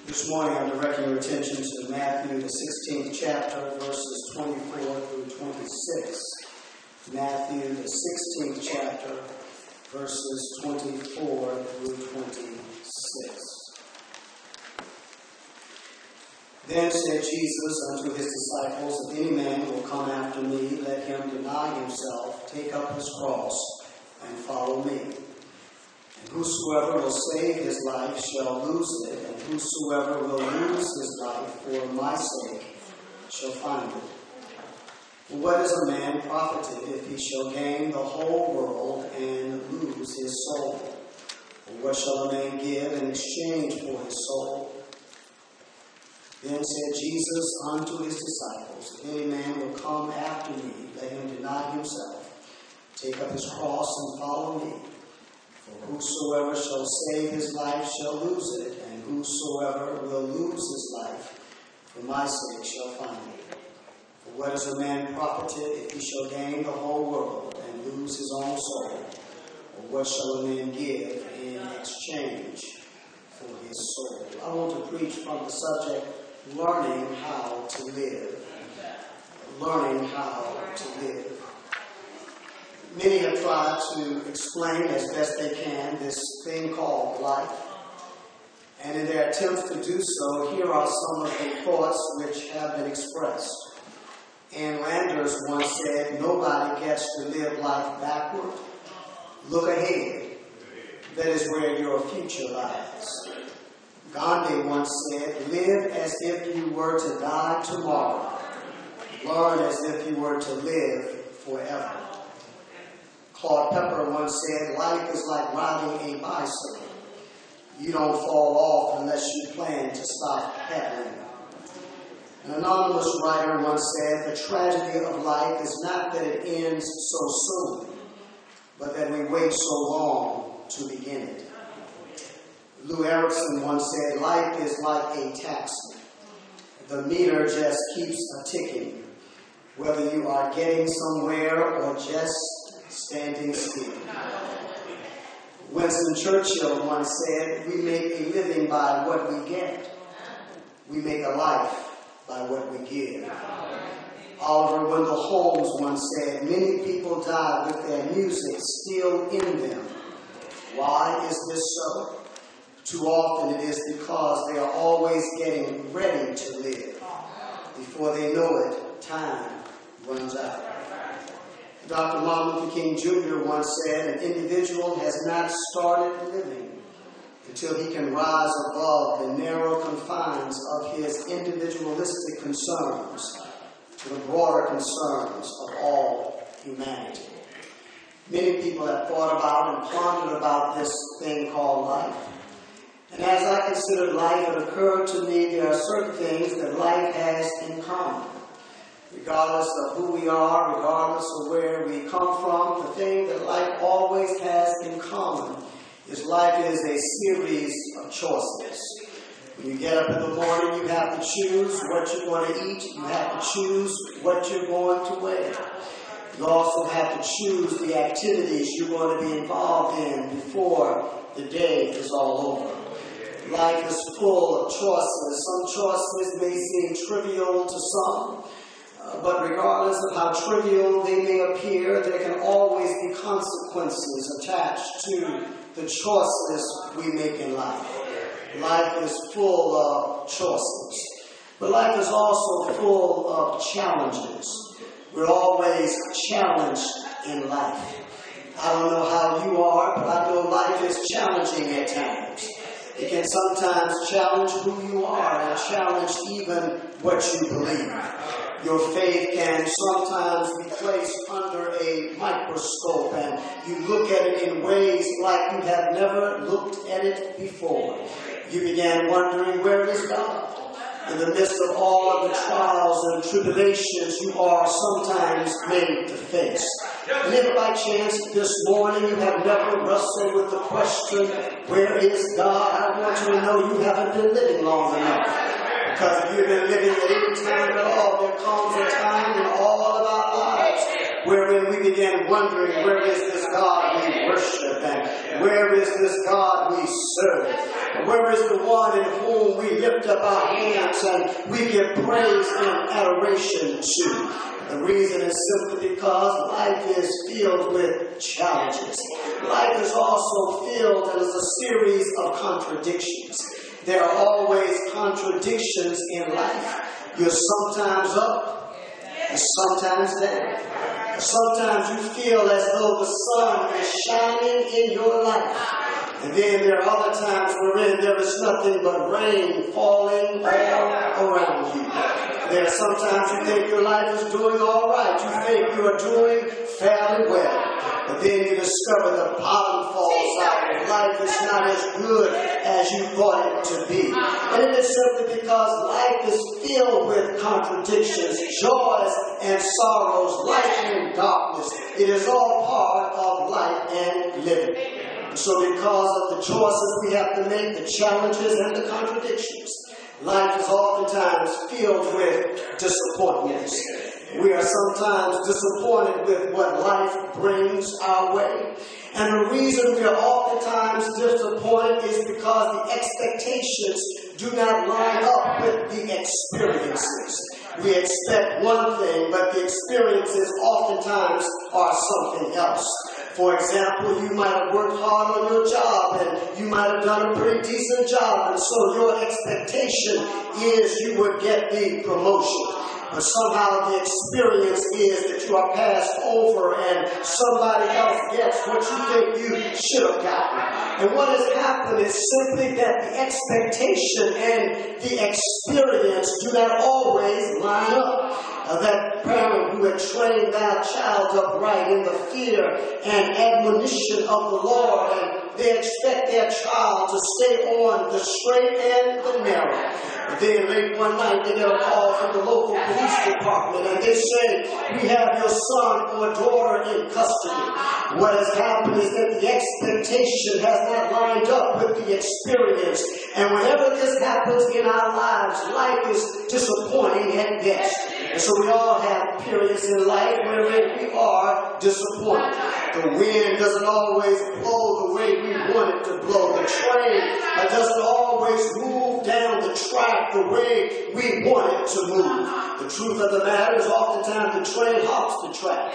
This morning I'm directing your attention to Matthew, the 16th chapter, verses 24 through 26. Matthew, the 16th chapter, verses 24 through 26. Then said Jesus unto his disciples, If any man will come after me, let him deny himself, take up his cross, and follow me. And whosoever will save his life shall lose it, and whosoever will lose his life for my sake shall find it. For what is a man profited if he shall gain the whole world and lose his soul? Or what shall a man give in exchange for his soul? Then said Jesus unto his disciples, If any man will come after me, let him deny himself, take up his cross, and follow me. For whosoever shall save his life shall lose it, and whosoever will lose his life for my sake shall find it. For what is a man profited if he shall gain the whole world and lose his own soul? Or what shall a man give in exchange for his soul? I want to preach from the subject, learning how to live. Learning how to live. Many have tried to explain as best they can this thing called life. And in their attempts to do so, here are some of the thoughts which have been expressed. Ann Landers once said, nobody gets to live life backward. Look ahead. That is where your future lies. Gandhi once said, live as if you were to die tomorrow. Learn as if you were to live forever. Claude Pepper once said, life is like riding a bicycle. You don't fall off unless you plan to stop pedaling. An anonymous writer once said, the tragedy of life is not that it ends so soon, but that we wait so long to begin it. Lou Erickson once said, life is like a taxi. The meter just keeps a-ticking, whether you are getting somewhere or just standing still. Winston Churchill once said, we make a living by what we get. We make a life by what we give. Oliver Wendell Holmes once said, many people die with their music still in them. Why is this so? Too often it is because they are always getting ready to live. Before they know it, time runs out. Dr. Martin Luther King Jr. once said, an individual has not started living until he can rise above the narrow confines of his individualistic concerns to the broader concerns of all humanity. Many people have thought about and pondered about this thing called life. And as I considered life, it occurred to me there are certain things that life has in common. Regardless of who we are, regardless of where we come from, the thing that life always has in common is life is a series of choices. When you get up in the morning, you have to choose what you're going to eat. You have to choose what you're going to wear. You also have to choose the activities you're going to be involved in before the day is all over. Life is full of choices. Some choices may seem trivial to some. But regardless of how trivial they may appear, there can always be consequences attached to the choices we make in life. Life is full of choices. But life is also full of challenges. We're always challenged in life. I don't know how you are, but I know life is challenging at times. It can sometimes challenge who you are and challenge even what you believe. Your faith can sometimes be placed under a microscope and you look at it in ways like you have never looked at it before. You began wondering, where is God? In the midst of all of the trials and tribulations you are sometimes made to face. And if by chance this morning you have never wrestled with the question, where is God? I want you to know you haven't been living long enough. Because if you've been living at any time at all, there comes a time in all of our lives wherein we began wondering, where is this God we worship, and where is this God we serve? Where is the one in whom we lift up our hands and we give praise and adoration to? The reason is simply because life is filled with challenges. Life is also filled and is a series of contradictions. There are always contradictions in life. You're sometimes up and sometimes down. Sometimes you feel as though the sun is shining in your life. And then there are other times wherein there is nothing but rain falling all around you. There are sometimes you think your life is doing all right. You think you are doing fairly well. But then you discover the bottom falls out. Life is not as good as you thought it to be. And it is simply because life is filled with contradictions, joys and sorrows, light and darkness. It is all part of life and living. So because of the choices we have to make, the challenges and the contradictions, life is oftentimes filled with disappointments. We are sometimes disappointed with what life brings our way. And the reason we are oftentimes disappointed is because the expectations do not line up with the experiences. We expect one thing, but the experiences oftentimes are something else. For example, you might have worked hard on your job and you might have done a pretty decent job, and so your expectation is you would get the promotion. But somehow the experience is that you are passed over and somebody else gets what you think you should have gotten. And what has happened is simply that the expectation and the experience do not always line up. That parent who had trained their child upright in the fear and admonition of the Lord, and they expect their child to stay on the straight and the narrow. Then late one night they get a call from the local police department and they say, we have your son or daughter in custody. What has happened is that the expectation has not lined up with the experience. And whenever this happens in our lives, life is disappointing at best. And so we all have periods in life wherein we are disappointed. The wind doesn't always blow the way we want it to blow. The train doesn't always move down the track the way we want it to move. The truth of the matter is oftentimes the train hops the track.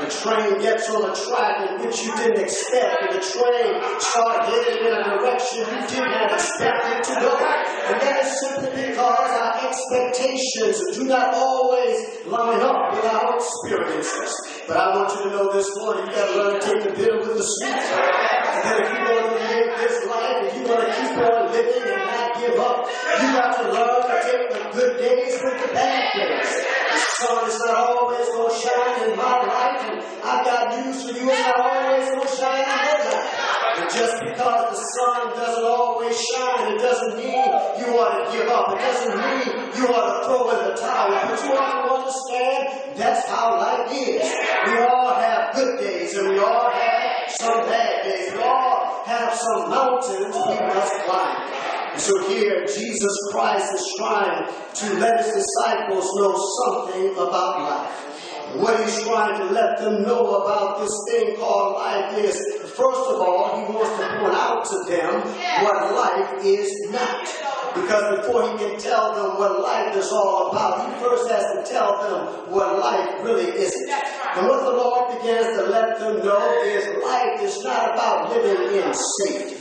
The train gets on a track in which you didn't expect, and the train starts heading in a direction you did not expect it to go. And that is simply because our expectations do not always line up with our experiences. But I want you to know this morning, you got to learn to take the bitter with the sweet. And that if you want to live this life, if you want to keep on living and not give up, you got to learn to take the good days with the bad days. The sun is not always going to shine in my life, and I've got news for you, it's not always going to shine in your life. And just because the sun doesn't always shine, it doesn't mean you ought to give up. It doesn't mean you ought to throw in the towel. But you ought to understand that's how life is. We all have good days, and we all have some bad days. We all have some mountains we must climb. And so here, Jesus Christ is trying to let his disciples know something about life. And what he's trying to let them know about this thing called life is, first of all, he wants to point out to them what life is not. Because before he can tell them what life is all about, he first has to tell them what life really isn't. And what the Lord begins to let them know is life is not about living in safety.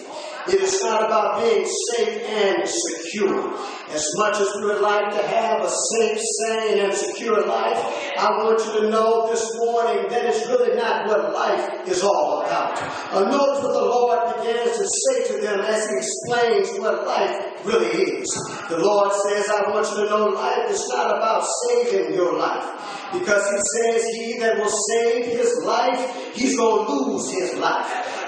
It is not about being safe and secure. As much as we would like to have a safe, sane, and secure life, I want you to know this morning that is really not what life is all about. Note what the Lord begins to say to them as he explains what life really is. The Lord says, I want you to know life is not about saving your life. Because he says he that will save his life, he's going to lose his life.